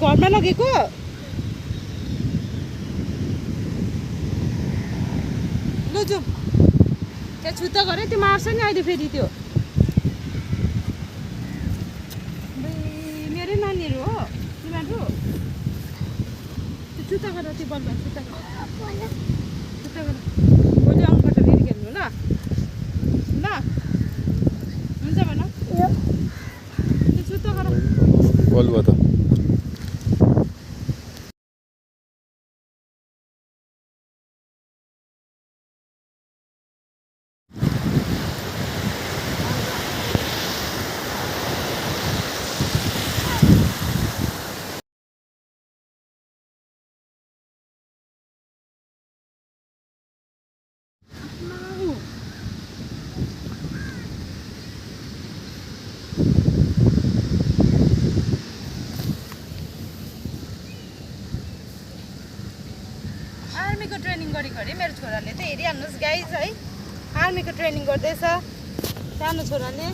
घरमा लगेको ल जाउँ त्यहाँ छुत्ता गरे त्यो मार्छ नि अहिले फेरि त्यो मेरै नानीहरू हो तिमीहरू त्यो छुत्ता गर त्यो बलमा छुत्ता गर भोलि अङ्कबाट फेरि खेल्नु ल ल हुन्छ भन त्यो छुत्ता गर बलुवा त आर्मीको ट्रेनिङ गरेको अरे मेरो छोराले त हेरिहाल्नुहोस् गाइज है आर्मीको ट्रेनिङ गर्दैछ सानो छोराले